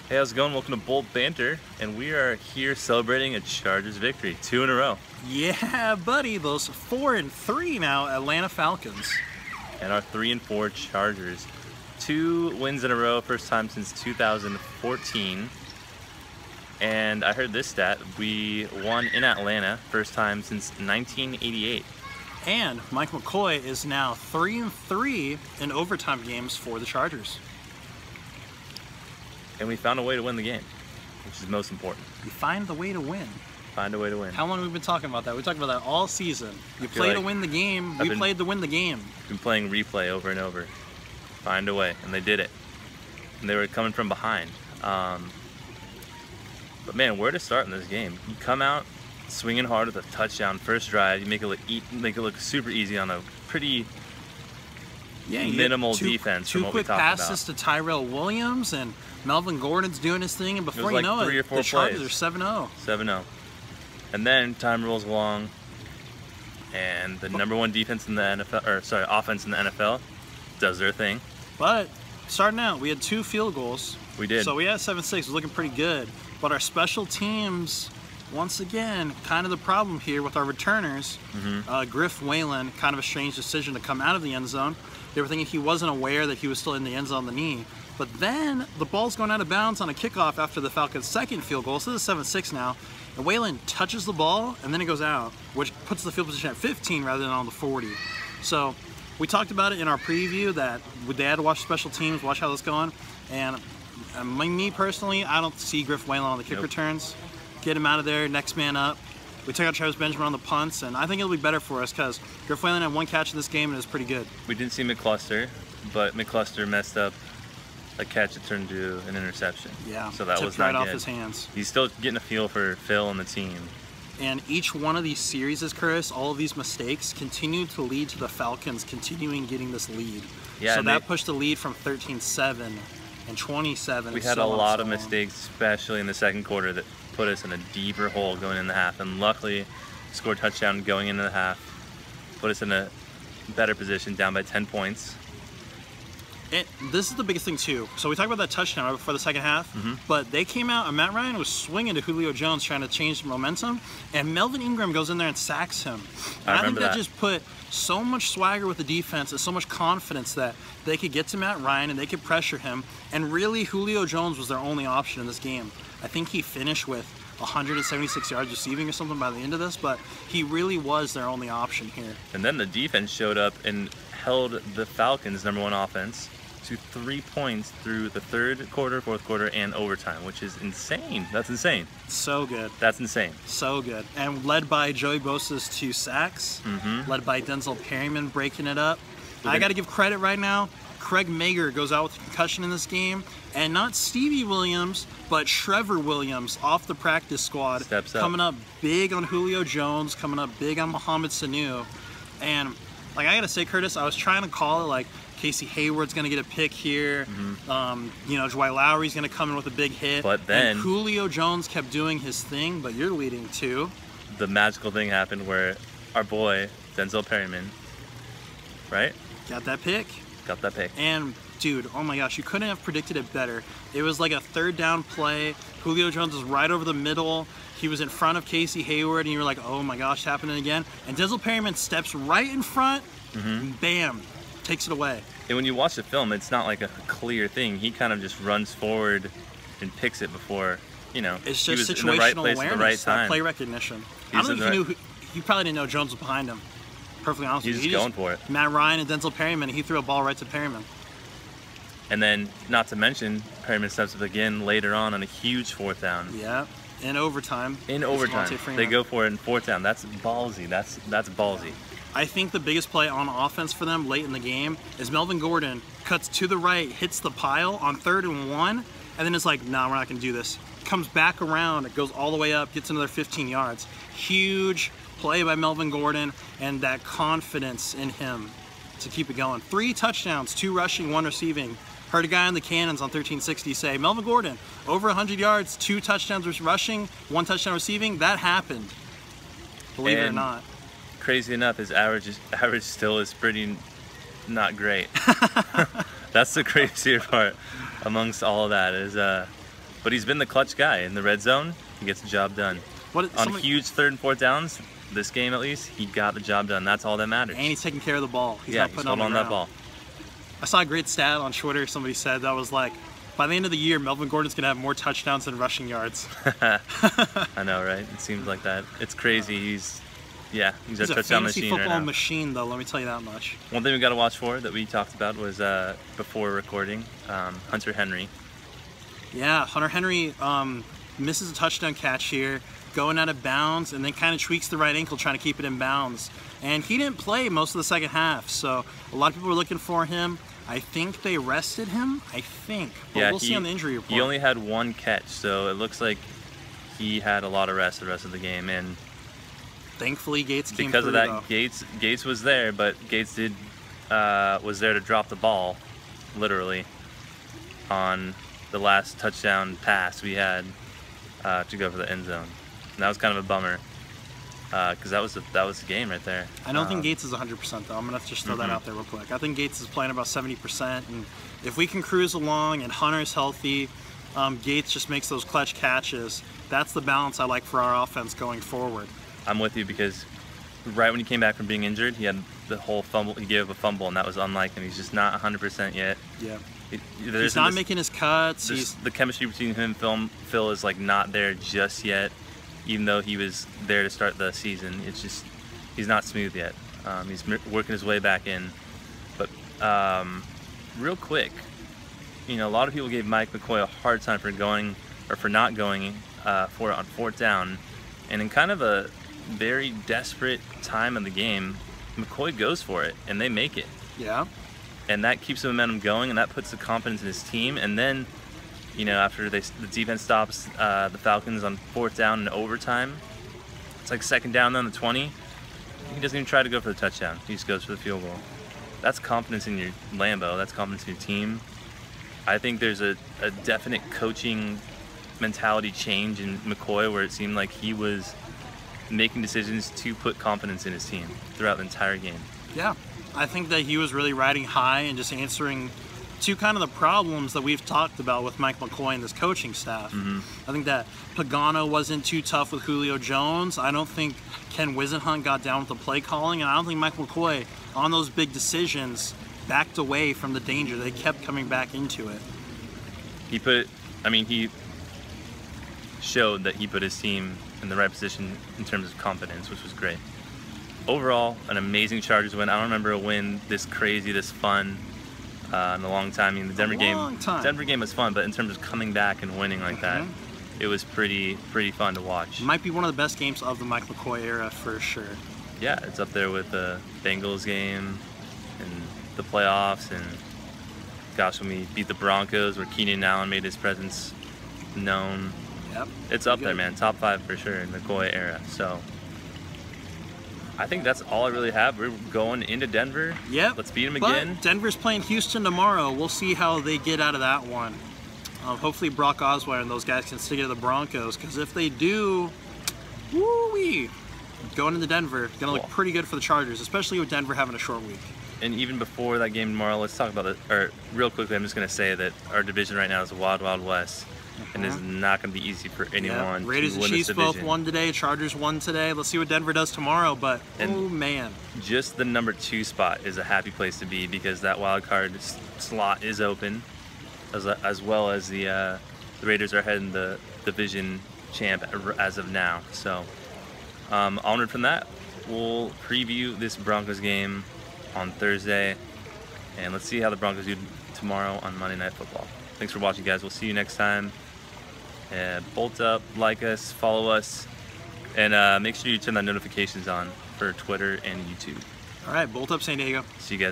Hey, how's it going? Welcome to Bolt Banter, and we are here celebrating a Chargers victory, 2 in a row. Yeah, buddy, those 4-3 now Atlanta Falcons. And our 3-4 Chargers. 2 wins in a row, first time since 2014. And I heard this stat, we won in Atlanta, first time since 1988. And Mike McCoy is now 3-3 in overtime games for the Chargers. And we found a way to win the game, which is most important. You find the way to win. Find a way to win. How long have we been talking about that? We talked about that all season. You play to win the game. We played to win the game. Been playing replay over and over. Find a way, and they did it. And they were coming from behind. But man, where to start in this game? You come out swinging hard with a touchdown, first drive. You make it look super easy on a pretty minimal defense. Two quick passes to Tyrell Williams, and Melvin Gordon's doing his thing, and before you know it, the Chargers are 7-0. 7-0. And then time rolls along, and the number one defense in the NFL, or sorry, offense in the NFL, does their thing. But starting out, we had 2 field goals. We did. So we had 7-6. It was looking pretty good. But our special teams, once again, kind of the problem here with our returners. Griff Whalen, kind of a strange decision to come out of the end zone. They were thinking he wasn't aware that he was still in the end zone on the knee. But then the ball's going out of bounds on a kickoff after the Falcons' second field goal. So this is 7-6 now. And Whalen touches the ball, and then it goes out, which puts the field position at 15 rather than on the 40. So we talked about it in our preview that they had to watch special teams, watch how this going. And me personally, I don't see Griff Whalen on the kick returns. Get him out of there, next man up. We took out Travis Benjamin on the punts, and I think it'll be better for us because Griff Whalen had 1 catch in this game, and it was pretty good. We didn't see McCluster, but McCluster messed up a catch that turned into an interception. Yeah, so that was right not off good. his hands. He's still getting a feel for Phil and the team. And each one of these series, Curtis, all of these mistakes continue to lead to the Falcons continuing getting this lead. Yeah, so that pushed the lead from 13-7 and 27. We had a lot of mistakes, especially in the second quarter, that put us in a deeper hole going in the half. And luckily, scored a touchdown going into the half, put us in a better position, down by 10 points. This is the biggest thing too. So we talked about that touchdown right before the second half, but they came out and Matt Ryan was swinging to Julio Jones trying to change the momentum, and Melvin Ingram goes in there and sacks him. And I think that just put so much swagger with the defense and so much confidence that they could get to Matt Ryan and they could pressure him, and really Julio Jones was their only option in this game. I think he finished with 176 yards receiving or something by the end of this, but he really was their only option here. And then the defense showed up and held the Falcons' #1 offense to 3 points through the third quarter, fourth quarter, and overtime, which is insane. That's insane. So good. That's insane. So good. And led by Joey Bosa's 2 sacks, led by Denzel Perryman breaking it up. I got to give credit right now. Craig Mager goes out with a concussion in this game, and not Stevie Williams, but Trevor Williams off the practice squad. Steps up. Coming up big on Julio Jones, coming up big on Mohamed Sanu. And like I got to say, Curtis, I was trying to call it like Casey Hayward's going to get a pick here. You know, Dwight Lowry's going to come in with a big hit. But then and Julio Jones kept doing his thing, but you're leading too. The magical thing happened where our boy, Denzel Perryman, right? Got that pick. Got that pick. And dude, oh my gosh, you couldn't have predicted it better. It was like a 3rd down play. Julio Jones was right over the middle. He was in front of Casey Hayward, and you were like, oh my gosh, happening again. And Denzel Perryman steps right in front, and bam, takes it away. And when you watch the film, it's not like a clear thing. He kind of just runs forward and picks it before, you know, it's just he was situational in the right place awareness, at the right time. Play recognition. I don't think he probably didn't know Jones was behind him. Perfectly honest with you. He's just going for it. Matt Ryan and Denzel Perryman, he threw a ball right to Perryman. And then, not to mention, Perryman steps up again later on a huge 4th down. Yeah, in overtime. In overtime, they go for it in 4th down. That's ballsy. That's ballsy. I think the biggest play on offense for them late in the game is Melvin Gordon cuts to the right, hits the pile on 3rd and 1, and then it's like, nah, we're not going to do this. Comes back around, it goes all the way up, gets another 15 yards. Huge play by Melvin Gordon, and that confidence in him to keep it going. 3 touchdowns, 2 rushing, 1 receiving. Heard a guy on the Cannons on 1360 say, Melvin Gordon, over 100 yards, 2 touchdowns rushing, 1 touchdown receiving. That happened, believe it or not. Crazy enough, his average still is pretty not great. That's the crazier part amongst all of that is But he's been the clutch guy in the red zone. He gets the job done. On huge 3rd and 4th downs, this game at least, he got the job done. That's all that matters. And he's taking care of the ball. He's not putting holding on that ball. I saw a great stat on Twitter. Somebody said that was like, by the end of the year, Melvin Gordon's going to have more touchdowns than rushing yards. I know, right? It seems like that. It's crazy. He's a touchdown machine right now. He's a fantasy football machine, though, let me tell you that much. One thing we got to watch for that we talked about was, before recording, Hunter Henry. Yeah, Hunter Henry misses a touchdown catch here, going out of bounds, and then kind of tweaks the right ankle trying to keep it in bounds. And he didn't play most of the second half, so a lot of people were looking for him. I think they rested him, but we'll see on the injury report. He only had 1 catch, so it looks like he had a lot of rest the rest of the game. And thankfully, Gates came because through, of that, Gates was there, but Gates was there to drop the ball, literally, on the last touchdown pass we had to go for the end zone. And that was kind of a bummer because that was the game right there. I don't think Gates is 100% though. I'm gonna have to just throw that out there real quick. I think Gates is playing about 70%, and if we can cruise along and Hunter's healthy, Gates just makes those clutch catches. That's the balance I like for our offense going forward. I'm with you because right when he came back from being injured, he had the whole fumble. He gave up a fumble, and that was unlike him. He's just not 100% yet. Yeah. He's not making his cuts. The chemistry between him and Phil is like not there just yet, even though he was there to start the season. It's just he's not smooth yet. He's working his way back in. But real quick, a lot of people gave Mike McCoy a hard time for not going for it on 4th down, and in kind of a very desperate time in the game, McCoy goes for it, and they make it. Yeah. And that keeps the momentum going, and that puts the confidence in his team. And then, after the defense stops the Falcons on 4th down in overtime, it's like 2nd down on the 20. He doesn't even try to go for the touchdown. He just goes for the field goal. That's confidence in your Lambeau. That's confidence in your team. I think there's a definite coaching mentality change in McCoy where it seemed like he was making decisions to put confidence in his team throughout the entire game. Yeah. I think that he was really riding high and just answering to kind of the problems that we've talked about with Mike McCoy and this coaching staff. I think that Pagano wasn't too tough with Julio Jones. I don't think Ken Wisenhunt got down with the play calling, and I don't think Mike McCoy, on those big decisions, backed away from the danger. They kept coming back into it. He showed that he put his team in the right position in terms of confidence, which was great. Overall, an amazing Chargers win. I don't remember a win this crazy, this fun in a long time. The Denver game was fun, but in terms of coming back and winning like that, it was pretty fun to watch. Might be one of the best games of the Mike McCoy era for sure. Yeah, it's up there with the Bengals game and the playoffs, and gosh, when we beat the Broncos, where Keenan Allen made his presence known. Yep. It's up there, man. Top 5 for sure in the McCoy era. So I think that's all I really have. We're going into Denver. Yep. Let's beat them again. Denver's playing Houston tomorrow. We'll see how they get out of that one. Hopefully Brock Osweiler and those guys can stick it to the Broncos, because if they do, woo-wee, going into Denver, going to look pretty good for the Chargers, especially with Denver having a short week. And even before that game tomorrow, let's talk about it. Or real quickly, I'm just going to say that our division right now is the Wild Wild West. And it's not going to be easy for anyone to win this division. Raiders and Chiefs both won today. Chargers won today. Let's see what Denver does tomorrow. But, oh, man. Just the number 2 spot is a happy place to be, because that wild card slot is open, as well as the Raiders are heading the division champ as of now. So, onward from that, we'll preview this Broncos game on Thursday. And let's see how the Broncos do tomorrow on Monday Night Football. Thanks for watching, guys. We'll see you next time. Bolt up, like us, follow us, and make sure you turn that notifications on for Twitter and YouTube. All right, Bolt up San Diego. See you guys.